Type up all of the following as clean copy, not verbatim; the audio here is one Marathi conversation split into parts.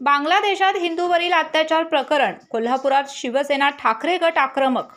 बांगलादेशात हिंदूवरील अत्याचार प्रकरण. कोल्हापुरात शिवसेना ठाकरे गट आक्रमक.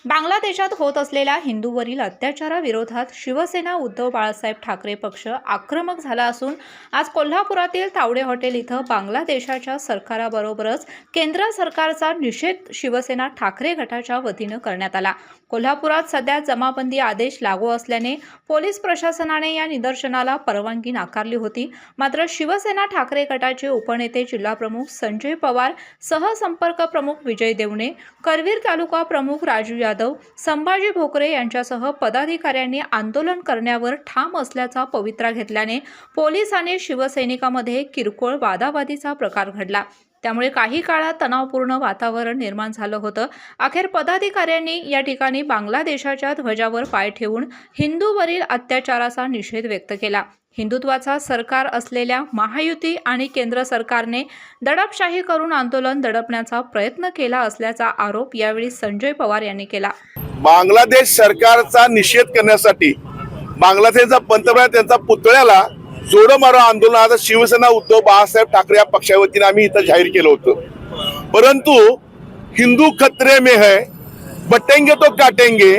बांगलादेशात होत असलेल्या हिंदूवरील अत्याचाराविरोधात शिवसेना उद्धव बाळासाहेब ठाकरे पक्ष आक्रमक झाला असून आज कोल्हापुरातील तावडे हॉटेल इथं बांगलादेशाच्या सरकाराबरोबरच केंद्र सरकारचा निषेध शिवसेना ठाकरे गटाच्या वतीनं करण्यात आला. कोल्हापुरात सध्या जमाबंदी आदेश लागू असल्याने पोलीस प्रशासनाने या निदर्शनाला परवानगी नाकारली होती. मात्र शिवसेना ठाकरे गटाचे उपनेते जिल्हाप्रमुख संजय पवार, सहसंपर्क प्रमुख विजय देवणे, करवीर तालुका प्रमुख राजू यादव, संभाजी भोकरे यांच्यासह पदाधिकाऱ्यांनी आंदोलन करण्यावर ठाम असल्याचा पवित्रा घेतल्याने पोलीस आणि शिवसैनिकांमध्ये किरकोळ वादावादीचा प्रकार घडला. त्यामुळे काही काळात तणावपूर्ण वातावरण निर्माण झालं होतं. अखेर पदाधिकाऱ्यांनी या ठिकाणी बांगलादेशाच्या ध्वजावर पाय ठेवून हिंदूवरील अत्याचाराचा निषेध व्यक्त केला. हिंदुत्वाचा सरकार असलेल्या महायुती आणि केंद्र सरकारने दडपशाही करून आंदोलन दडपण्याचा प्रयत्न केला असल्याचा आरोप यावेळी संजय पवार यांनी केला. बांगलादेश सरकारचा निषेध करण्यासाठी बांगलादेशचा पंतप्रधान त्यांचा पुतळ्याला जोडो मारो आंदोलन आज शिवसेना उद्धव बाळासाहेब ठाकरे या पक्षाच्या वतीने आम्ही इथं जाहीर केलं होतं. परंतु हिंदू खतरे में है, बटेंगे तो काटेंगे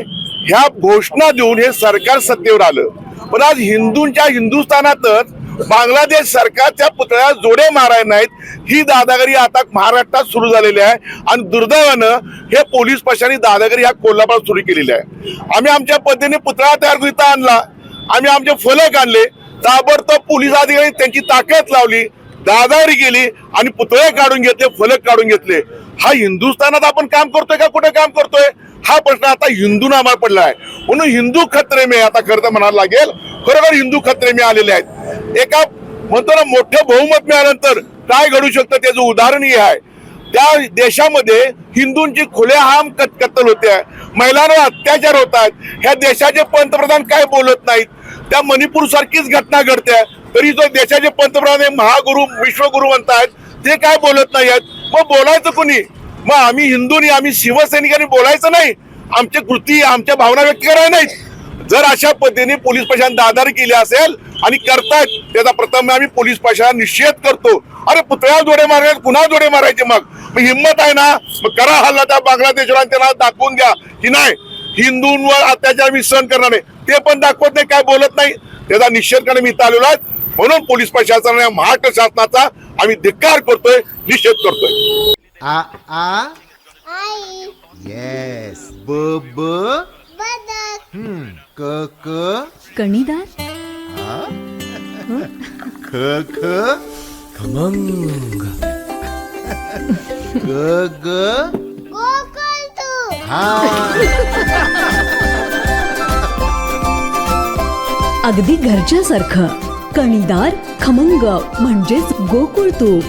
ह्या घोषणा देऊन हे सरकार सत्तेवर आलं. पण आज हिंदूंच्या हिंदुस्थानातच बांगलादेश सरकारच्या पुतळ्याला जोडे मारायला नाहीत ही दादागिरी आता महाराष्ट्रात सुरू झालेली आहे. आणि दुर्दैवानं हे पोलीस प्रशासनाने दादागिरी ह्या कोल्हापुरात सुरू केलेली आहे. आम्ही आमच्या पद्धतीने पुतळा तयार करीत आणला, आम्ही आमचे फलक आणले, ताबडतोब पोलीस अधिकारी त्यांची ताकद लावली, दादागिरी केली आणि पुतळे काढून घेतले, फलक काढून घेतले. हा हिंदुस्थानात आपण काम करतोय का कुठे काम करतोय हा प्रश्न आता हिंदूंना आम्हाला पडला आहे. म्हणून हिंदू खतरे में आता खरं तर म्हणायला लागेल, खरोखर हिंदू खतरे में आलेले आहेत. एका म्हणतो ना मोठं बहुमत मिळाल्यानंतर काय घडू शकतं त्याचं उदाहरण हे आहे. त्या देशामध्ये हिंदूंची खुलेआम कत्तल होते, महिलांवर अत्याचार होत आहेत. ह्या देशाचे पंतप्रधान काय बोलत नाहीत. त्या मणिपूर सारखीच घटना घडते तरी जो देशाचे पंतप्रधान महागुरु विश्वगुरु म्हणतात ते काय बोलत नाही आहेत. मग बोलायचं कोणी? मग आम्ही हिंदूंनी आम्ही शिवसैनिकांनी बोलायचं नाही, आमच्या कृती आमच्या भावना व्यक्त करायला नाहीत. जर अशा पद्धतीने पोलीस प्रशासन दादागिरी केली असेल आणि करतायत त्याचा प्रथम आम्ही पोलीस प्रशासन निषेध करतो. अरे पुतळ्या जोडे मारायचे, पुन्हा जोडे मारायचे. मग हिंमत आहे ना, मग करा हल्ला त्या बांगलादेशला, त्यांना दाखवून द्या की नाही हिंदूंवर अत्याचार मी सहन करणार नाही. ते पण दाखवत नाही, काय बोलत नाही. त्याचा निषेध करणे मी इथं आलेलो आहे. म्हणून पोलीस प्रशासनाने महाराष्ट्र शासनाचा आम्ही धिक्कार करतोय, निषेध करतोय. आ आ आई येस ब ब बदक क क कणीदार ख ख खमंग ग ग गोकुळ अगदी घरच्यासारखं. कणीदार खमंग म्हणजेच गोकुळ तूप.